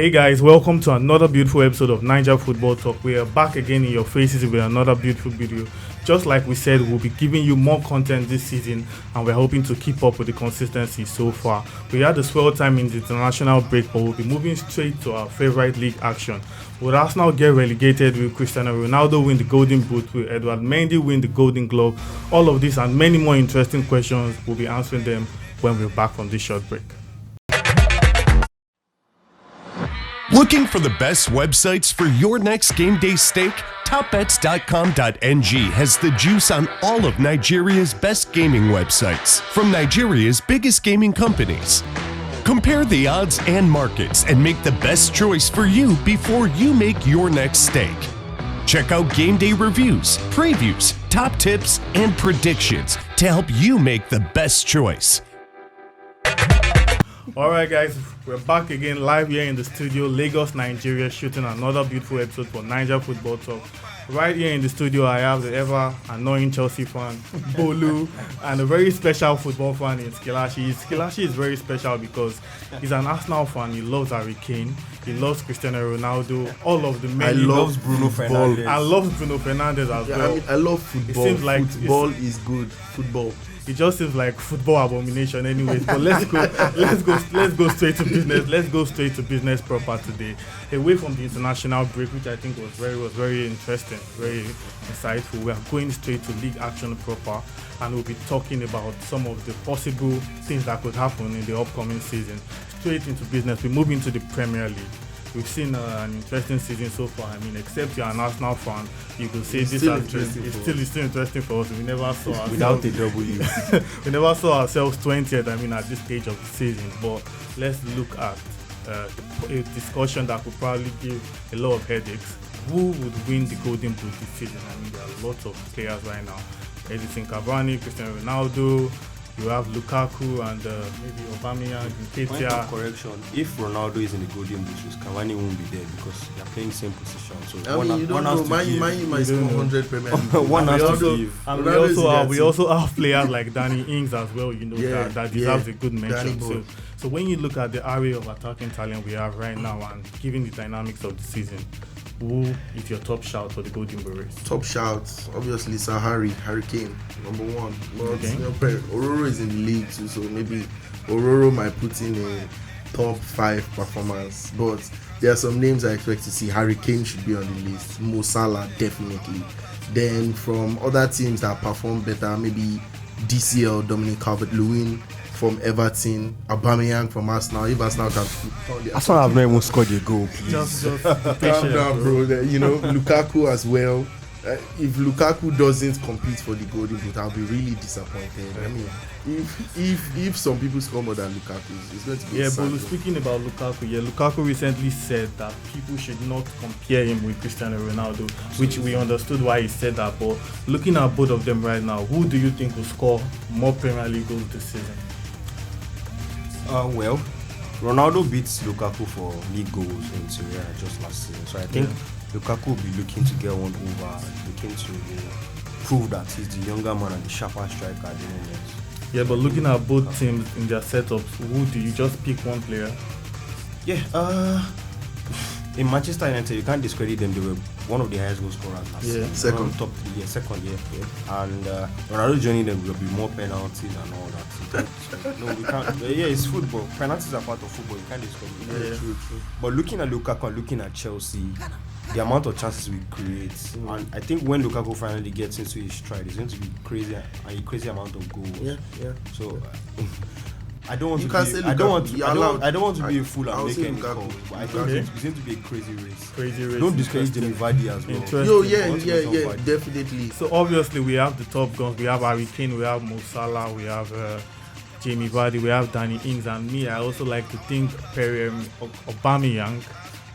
Hey guys, welcome to another beautiful episode of Naija Football Talk. We are back again in your faces with another beautiful video. Just like we said, we'll be giving you more content this season and we're hoping to keep up with the consistency so far. We had a swell time in the international break, but we'll be moving straight to our favorite league action. Will Arsenal get relegated? Will Cristiano Ronaldo win the Golden Boot? Will Edouard Mendy win the Golden Glove? All of this and many more interesting questions, we'll be answering them when we're back from this short break. Looking for the best websites for your next game day stake? Topbets.com.ng has the juice on all of Nigeria's best gaming websites from Nigeria's biggest gaming companies. Compare the odds and markets and make the best choice for you before you make your next stake. Check out game day reviews, previews, top tips, and predictions to help you make the best choice. Alright guys, we're back again live here in the studio, Lagos, Nigeria, shooting another beautiful episode for Naija Football Talk. Right here in the studio, I have the ever annoying Chelsea fan, Bolu, and a very special football fan in Skillachi. Skillachi is very special because he's an Arsenal fan, he loves Harry Kane, he loves Cristiano Ronaldo, all of the men. He loves Bruno Fernandes. I love Bruno Fernandes as well. I love football. It seems like football is good. Football. It just seems like football abomination anyways, but let's go straight to business. Let's go straight to business proper today. Away from the international break, which I think was very interesting, very insightful. We are going straight to league action proper, and we'll be talking about some of the possible things that could happen in the upcoming season. Straight into business, we move into the Premier League. We've seen an interesting season so far. I mean, except you're an Arsenal fan, you could say it's still interesting for us. We never saw ourselves without a W. We never saw ourselves 20th. I mean, at this stage of the season. But let's look at a discussion that could probably give a lot of headaches. Who would win the Golden Boot this season? I mean, there are lots of players right now. Edison Cavani, Cristiano Ronaldo. You have Lukaku and maybe Aubameyang, Point of correction: if Ronaldo is in the Golden Boot, Cavani won't be there because they are playing the same position. So one has to give. Man, you might score 100 Premier League. One has to give. And we also have players like Danny Ings as well. You know that deserves a good mention. So when you look at the array of attacking talent we have right now, and given the dynamics of the season, who is your top shout for the Golden Boot race? Top shout, obviously, Sir Harry Kane, number one. But Okay. Ororo is in the league too, so maybe Ororo might put in a top 5 performance. But there are some names I expect to see. Harry Kane should be on the list. Mo Salah, definitely. Then from other teams that perform better, maybe DCL, Dominic Calvert-Lewin from Everton, Aubameyang from Arsenal. If Arsenal can Arsenal have not even scored a goal. Just calm down, bro. You know, Lukaku as well. If Lukaku doesn't compete for the Golden Boot, I'll be really disappointed. I mean, if some people score more than Lukaku, it's going to be but speaking about Lukaku recently said that people should not compare him with Cristiano Ronaldo, which we understood why he said that. But looking at both of them right now, who do you think will score more Premier League goals this season? Well, Ronaldo beats Lukaku for league goals in Serie A just last season. So I think Lukaku will be looking to get one over, looking to prove that he's the younger man and the sharper striker at the moment. Yeah, but looking at both teams in their setups, who do you just pick one player? In Manchester United, you can't discredit them. They were one of the highest goal scorers last season. Second. Top 3, second. And Ronaldo joining them will be more penalties and all that. No, we can't. It's football. Penalties are part of football. You can't discredit them. True. But looking at Lukaku and looking at Chelsea, the amount of chances we create, and I think when Lukaku finally gets into his stride, it's going to be crazy, a crazy amount of goals. Yeah. So I don't want You to can't be. say I don't want. Lukaku. To, I don't want to be a fool and make any Lukaku. calls. But I think it's going to be a crazy race. Don't Don't discredit Jamie Vardy as well. Interesting. Definitely. So obviously we have the top guns. We have Harry Kane, we have Mo Salah, we have Jamie Vardy, we have Danny Ings, and me. I also like to think Aubameyang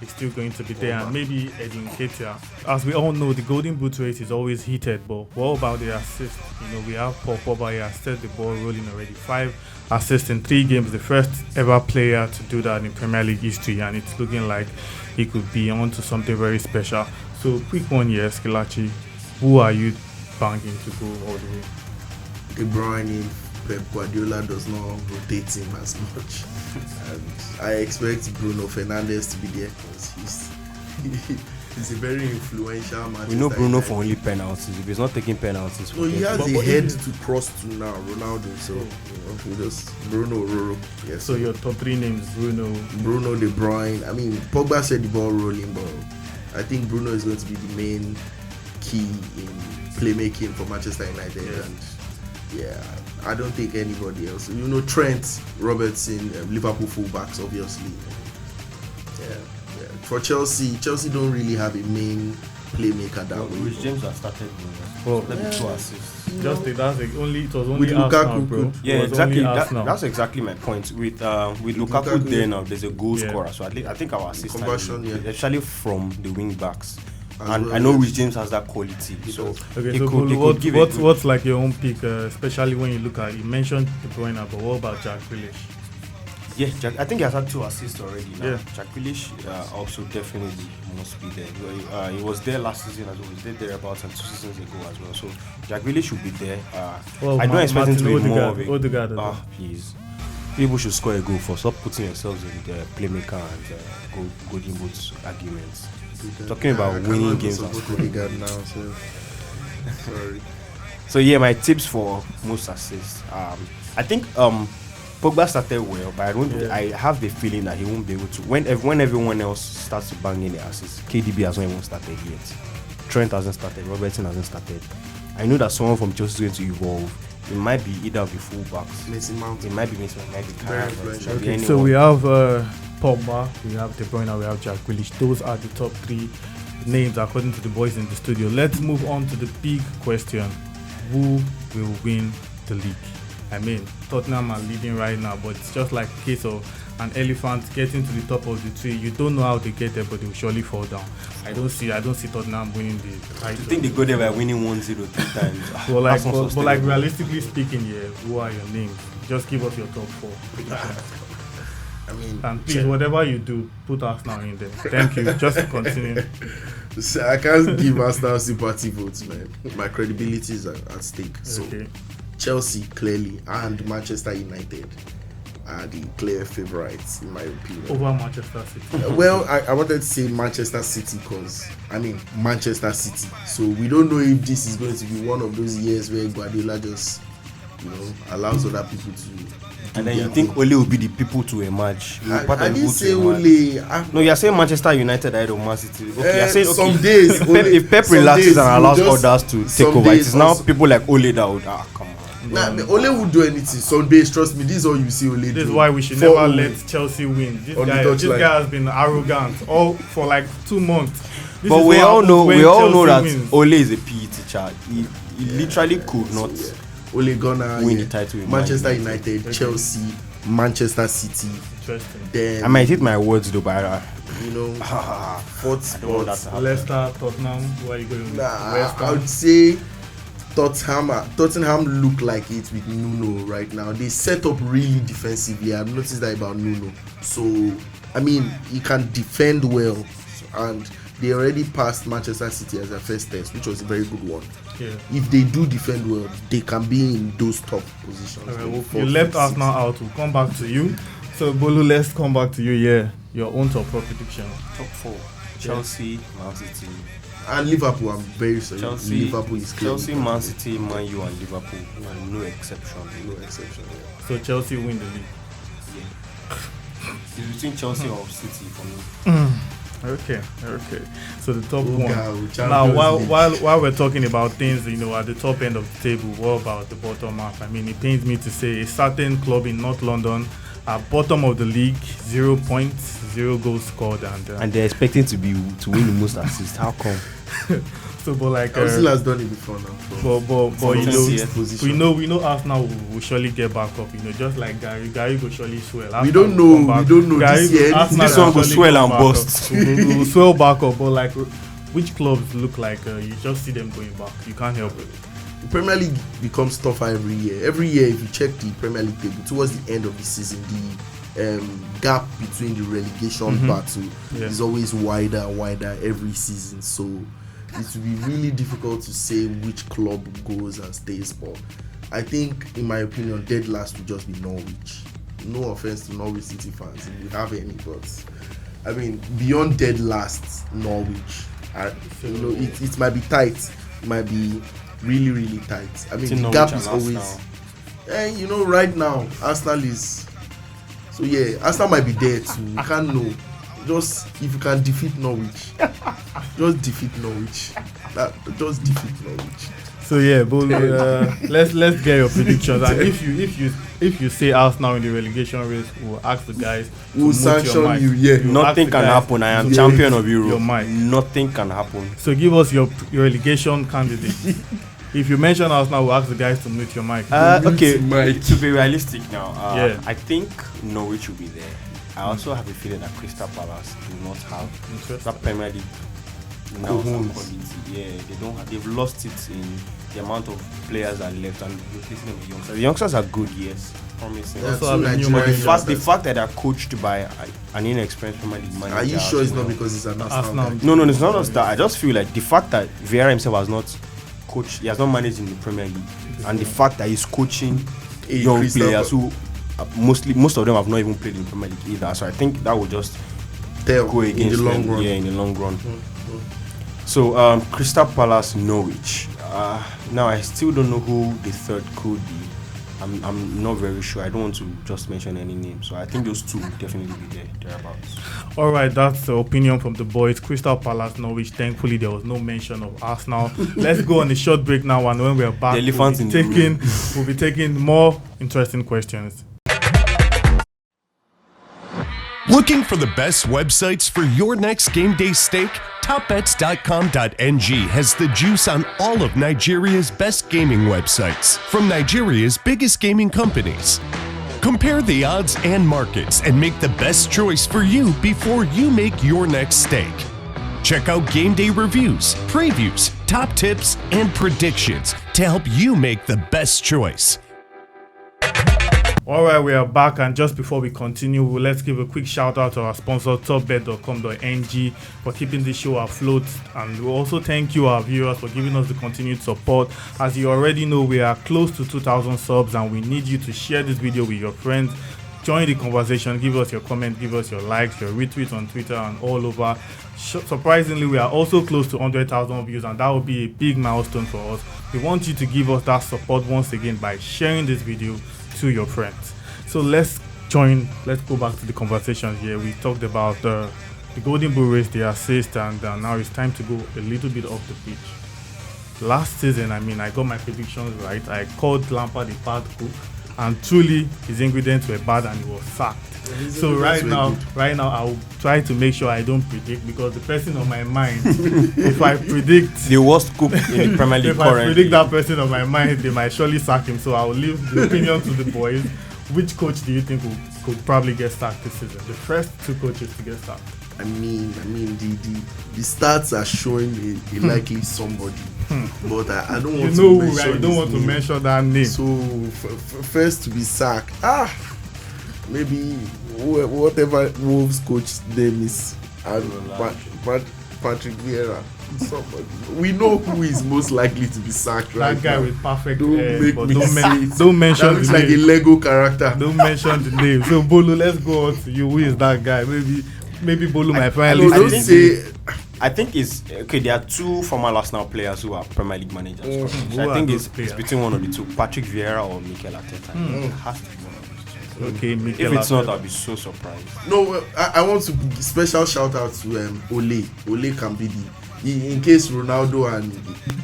is still going to be there, and maybe Edin Nketiah. As we all know, the Golden Boot race is always heated, but what about the assist? You know, we have Paul Pogba. He has set the ball rolling already. 5 assists in 3 games, the first ever player to do that in Premier League history, and it's looking like he could be on to something very special. So quick one here, Skillachi. Who are you banging to go all the way? De Bruyne, Pep Guardiola does not rotate him as much. And I expect Bruno Fernandes to be there because he's a very influential man. We know Bruno for only penalties. If he's not taking penalties, no, he has a head to cross to now, Ronaldo. So we just Bruno, Roro. Yes. So your top 3 names: Bruno, De Bruyne. I mean, Pogba said the ball rolling, but I think Bruno is going to be the main key in playmaking for Manchester United. Yeah. And yeah, I don't think anybody else. Trent, Robertson, Liverpool fullbacks, obviously. Yeah. For Chelsea don't really have a main playmaker that way. Rich James has started. Let me 2 assists. It was only With Arsenal, Lukaku, bro. Yeah, It was exactly. only Arsenal. That's exactly my point. With Lukaku there now, there's a goal Yeah. scorer. So I think our assist, Conversion, yeah. especially from the wing backs. As And well, I know yes. Rich James has that quality. So Okay, he so could Bolu, give it. what's like your own pick, especially when you look at, you mentioned De Bruyne, but what about Jack Grealish? Yeah, I think he has had 2 assists already now. Yeah. Jack Grealish also definitely must be there. He was there last season as well. He was there about 2 seasons ago as well. So Jack Grealish should be there. I don't expect him to be more of a... Odegaard. Please. People should score a goal for. Stop putting yourselves in the playmaker and golden boot arguments. Talking about winning games and scoring. Odegaard now, so sorry. So yeah, my tips for most assists. I think Pogba started well, but I have the feeling that he won't be able to. When everyone else starts to bang in the assists, KDB has not even started yet. Trent hasn't started. Robertson hasn't started. I know that someone from Chelsea is going to evolve. It might be either of the fullbacks. Mason Mount. It might be Mason. It might be Very Kara. influential. Okay, so we have Pogba, we have De Bruyne, we have Jack Grealish. Those are the top 3 names according to the boys in the studio. Let's move on to the big question: who will win the league? I mean, Tottenham are leading right now, but it's just like a case of an elephant getting to the top of the tree. You don't know how they get there, but they will surely fall down. I don't see Tottenham winning the title. I think they go there by winning 1-0 3 times. But like realistically speaking, who are your names? Just give us your top 4. I mean, And please, whatever you do, put Arsenal in there. Thank you. Just to continue. I can't give Arsenal sympathy votes, man. My credibility is at stake. So Okay. Chelsea clearly and Manchester United are the clear favourites in my opinion. Over Manchester City. Well, I wanted to say Manchester City because Manchester City. So we don't know if this is going to be one of those years where Guardiola just allows other people to. And then you think Ole will be the people to emerge. I didn't say Ole. No, you're saying Manchester United ahead of Man City. Okay, you're saying some days. if Pep relaxes and allows others to take over, it is now people like Ole that would come on. Ole would do anything. Some days, trust me, this is all you see Ole do. This is why we should never let Chelsea win. This guy has been arrogant all for like 2 months. But we all know that wins. Ole is a PE teacher. He literally could not Ole gonna win the title. Manchester United, Chelsea, Manchester City. Interesting. Then I might hit my words though, but fourth spot. Leicester, Tottenham. Where are you going with? I would say Tottenham look like it with Nuno right now. They set up really defensively. I've noticed that about Nuno. So he can defend well, and they already passed Manchester City as their first test, which was a very good one. Yeah. If they do defend well, they can be in those top positions. You left Arsenal out. We'll come back to you. So Bolu, let's come back to you. Yeah, your own top 4 prediction. Top 4: Chelsea, Man City, and Liverpool. I'm very sorry. Chelsea, Liverpool is clear. Chelsea, Man City, Man U, and Liverpool. No exception. No exception. Yeah. So Chelsea win the league. It's between Chelsea or City for me. Okay. So the top 1. God, Now, while we're talking about things, at the top end of the table, what about the bottom half? It pains me to say a certain club in North London are bottom of the league, 0 points, 0 goals scored, and they're expecting to win the most assists. How come? So, but like Ozil has done it before now. But we know Arsenal will surely get back up. Just like Gary will surely swell. We don't know. This one will swell and bust. Will swell back up. But like, which clubs look like you just see them going back? You can't help it. The Premier League becomes tougher every year. Every year, if you check the Premier League table, towards the end of the season, the gap between the relegation battle is always wider and wider every season. So it will be really difficult to say which club goes and stays. But I think, in my opinion, dead last would just be Norwich. No offense to Norwich City fans, if you have any, but I mean, beyond dead last, Norwich. It might be tight. It might be really, really tight. I mean, the gap is always. Right now, Arsenal is. So yeah, Arsenal might be there too. You can't know. Just if you can defeat Norwich, just defeat Norwich. Just defeat Norwich. So yeah, Bolu, let's get your predictions. And if you say Arsenal in the relegation race, we'll ask the guys. We'll sanction you. Yeah. Nothing can happen. I am champion of Europe. Your mic. Nothing can happen. So give us your relegation candidate. If you mention Arsenal, we'll ask the guys to mute your mic. Okay. To be realistic now, I think Norwich will be there. I also have a feeling that Crystal Palace do not have that Premier League quality. Yeah, they've lost it in the amount of players that left and replacing them with youngsters. The youngsters are good, yes, promising. The fact that they're coached by an inexperienced Premier League manager. Are you sure it's not because it's an Arsenal? No, it's not just that. I just feel like the fact that Vieira himself has not coached, he has not managed in the Premier League, and the fact that he's coaching young players who most of them have not even played in the Premier League either. So I think that will just go against in the long run. Yeah, in the long run. So Crystal Palace, Norwich. Now I still don't know who the third could be. I'm not very sure. I don't want to just mention any name. So I think those two will definitely be thereabouts. All right, that's the opinion from the boys. Crystal Palace, Norwich. Thankfully, there was no mention of Arsenal. Let's go on a short break now, and when we're back, we'll be taking more interesting questions. Looking for the best websites for your next game day stake? Topbets.com.ng has the juice on all of Nigeria's best gaming websites from Nigeria's biggest gaming companies. Compare the odds and markets and make the best choice for you before you make your next stake. Check out game day reviews, previews, top tips, and predictions to help you make the best choice. All right, we are back, and just before we continue, let's give a quick shout out to our sponsor, topbet.com.ng, for keeping this show afloat, and we also thank you, our viewers, for giving us the continued support. As you already know, we are close to 2,000 subs, and we need you to share this video with your friends. Join the conversation, give us your comment, give us your likes, your retweets on Twitter and all over. Surprisingly, we are also close to 100,000 views, and that will be a big milestone for us. We want you to give us that support once again by sharing this video to your friends. So let's go back to the conversation here. We talked about the Golden Boot race, the assist, and now it's time to go a little bit off the pitch. Last season, I got my predictions right. I called Lampard a bad cook, and truly his ingredients were bad and he was sacked. So right now I'll try to make sure I don't predict, because the person on my mind, if I predict the worst cook in the Premier League, if I predict that person on my mind, they might surely sack him. So I'll leave the opinion to the boys. Which coach do you think could probably get sacked this season? The first two coaches to get sacked. I mean, the stats are showing a likely somebody, but I don't want to mention. You don't want to mention that name. So first to be sacked, maybe whatever Wolves coach name is, Patrick Vieira. Somebody. We know who is most likely to be sacked right now. That guy with perfect hair. Don't mention that looks like a Lego character. Don't mention the name. So Bolu, let's go on to you. Who is that guy? Maybe Bolu might finally say. I think it's okay. There are two former Arsenal players who are Premier League managers. So I think it's between one of the two, Patrick Vieira or Mikel Arteta. It has to be one of those two. Okay, if it's not, I'll be so surprised. No, I want to give special shout out to Ole. Ole can be in case Ronaldo and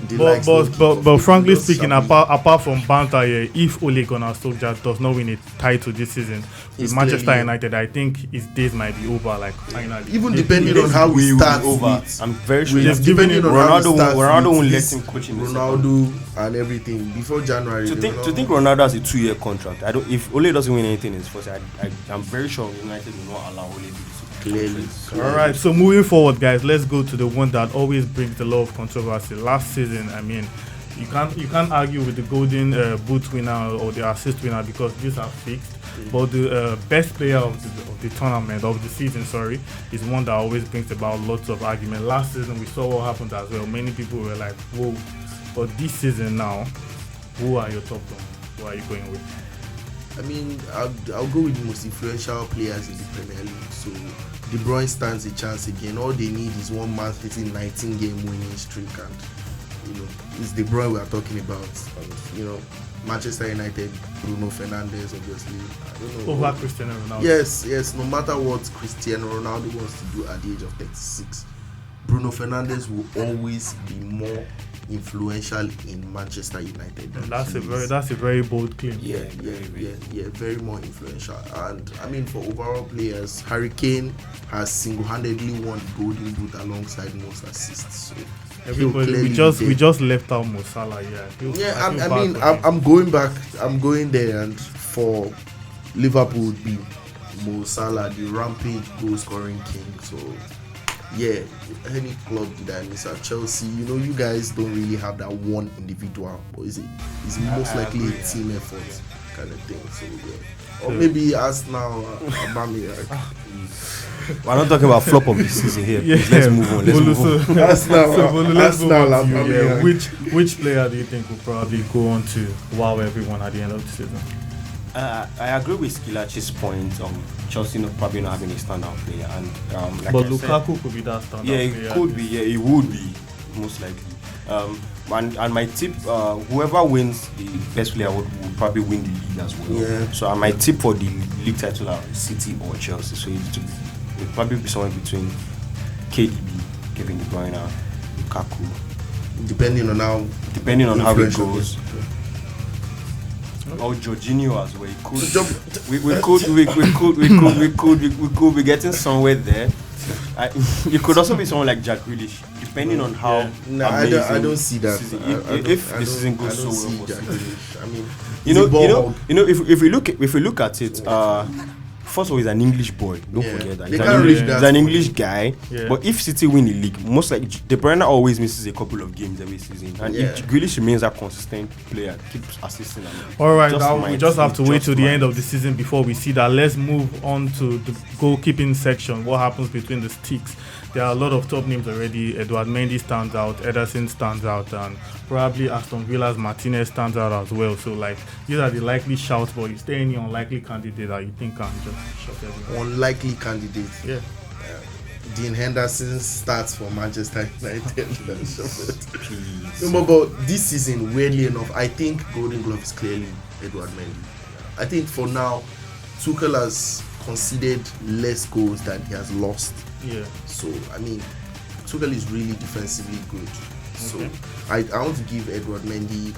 the likes. But frankly speaking, apart from banter here, if Ole Gunnar Solskjaer does not win a title this season with Manchester United, I think his days might be over. Like finally, even depending on how we start, I'm very sure. Depending on Ronaldo won't let him coach him. Ronaldo and everything before January. To think Ronaldo has a 2-year contract. If Ole doesn't win anything in his first, I'm very sure United will not allow Ole to. Clearly. All right, so moving forward, guys, let's go to the one that always brings a lot of controversy. Last season, you can't argue with the golden boot winner or the assist winner, because these are fixed. But the best player of the tournament, of the season, is one that always brings about lots of argument. Last season, we saw what happened as well. Many people were like, whoa. But this season now, Who are your top two? Who are you going with? I mean, I'll go with the most influential players in the Premier League. So De Bruyne stands a chance again. All they need is one man hitting 19-game winning streak, and it's De Bruyne we are talking about. And, Manchester United, Bruno Fernandes, obviously. I don't know. Over Cristiano Ronaldo. Yes. No matter what Cristiano Ronaldo wants to do at the age of 36, Bruno Fernandes will always be more influential in Manchester United. That's a very bold claim. Yeah, very more influential. And I mean, for overall players, Harry Kane has single-handedly won the Golden Boot alongside most assists. So everybody, we just left out Mo Salah. I'm going back. I'm going there, and for Liverpool would be Mo Salah, the rampage goal-scoring king. So. Yeah, any club did I miss at Chelsea? You guys don't really have that one individual, or is it? It's most likely a team effort kind of thing. So yeah, or maybe Arsenal, Aubameyang. We're not talking about flop of the season here. Yeah. Let's move on. Arsenal. Which player do you think will probably go on to wow everyone at the end of the season? I agree with Skillachi's point on Chelsea probably not having a standout player, and but Lukaku could be that standout player. Yeah, it could be. Yeah, it would be most likely. And my tip, whoever wins the best player will probably win the league as well. Yeah. So my tip for the league title are City or Chelsea. So it'll probably be somewhere between KDB, Kevin De Bruyne, Lukaku, depending on how it goes. Or Jorginho as well. We could be getting somewhere there. It could also be someone like Jack Grealish, depending on how. No, I don't see that. If the season goes so well, Jack Grealish. I mean, if we look at it, first of all, he's an English boy. Don't forget that. He's an English guy. Yeah. But if City win the league, most likely De Bruyne always misses a couple of games every season. And if Grealish remains a consistent player, keeps assisting. All right, now we just have to wait till the end of the season before we see that. Let's move on to the goalkeeping section. What happens between the sticks? There are a lot of top names already. Edouard Mendy stands out, Ederson stands out, and probably Aston Villa's Martinez stands out as well. So, these are the likely shouts, but is there any unlikely candidate that you think can just shock everyone? Unlikely candidate? Yeah. Dean Henderson starts for Manchester United. But this season, weirdly enough, I think Golden Glove is clearly Edouard Mendy. I think for now, Tuchel has conceded less goals than he has lost. Yeah. So, I mean, Tuchel is really defensively good. So, I want to give Edouard Mendy,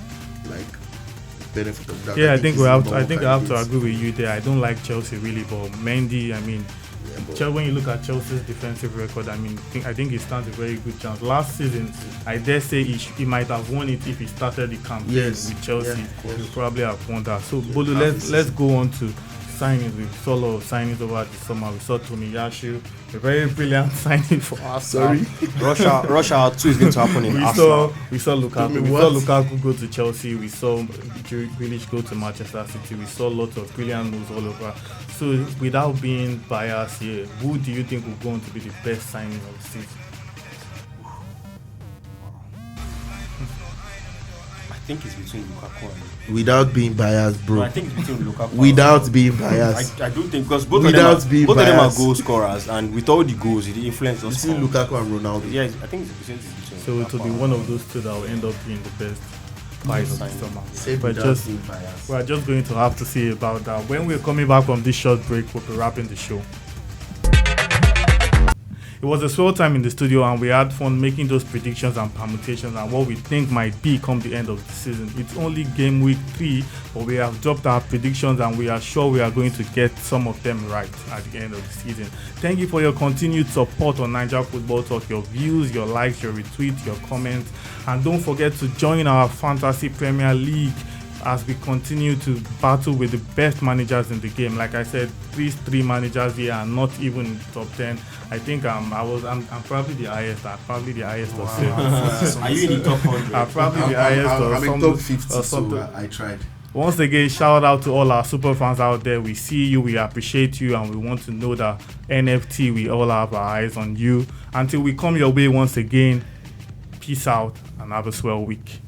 benefit of that. Yeah, I think I have to agree with you there. I don't like Chelsea really, but Mendy, I mean, when you look at Chelsea's defensive record, I think he stands a very good chance. Last season, I dare say he might have won it if he started the campaign with Chelsea. He probably have won that. So, Bolu, let's go on to signings. We saw a lot of signings over the summer. We saw Tomiyasu, a very brilliant signing for Arsenal. Russia 2 is going to happen in Arsenal. We saw Lukaku go to Chelsea. We saw Grealish go to Manchester City. We saw lots of brilliant moves all over. So, without being biased here, who do you think will go on to be the best signing of the season? I think it's between Lukaku and... Without being biased, bro. No, I think it's between Lukaku without being biased. I do think, because both of them are goal scorers, and with all the goals, the influence does between Lukaku and Ronaldo. Yeah, I think it's between so it will be one of those two that will end up being the best buys of the summer. We're just going to have to see about that. When we're coming back from this short break, we'll be wrapping the show. It was a swell time in the studio, and we had fun making those predictions and permutations and what we think might be come the end of the season. It's only game week 3, but we have dropped our predictions, and we are sure we are going to get some of them right at the end of the season. Thank you for your continued support on Naija Football Talk, your views, your likes, your retweets, your comments, and don't forget to join our Fantasy Premier League as we continue to battle with the best managers in the game. Like I said, three managers here are not even in the top 10. I think I'm probably the highest. I'm probably the highest. Wow. Are you in the top 100? I'm probably the highest. I'm in top 50, so I tried. Once again, shout out to all our super fans out there. We see you, we appreciate you, and we want to know that NFT, we all have our eyes on you. Until we come your way once again, peace out and have a swell week.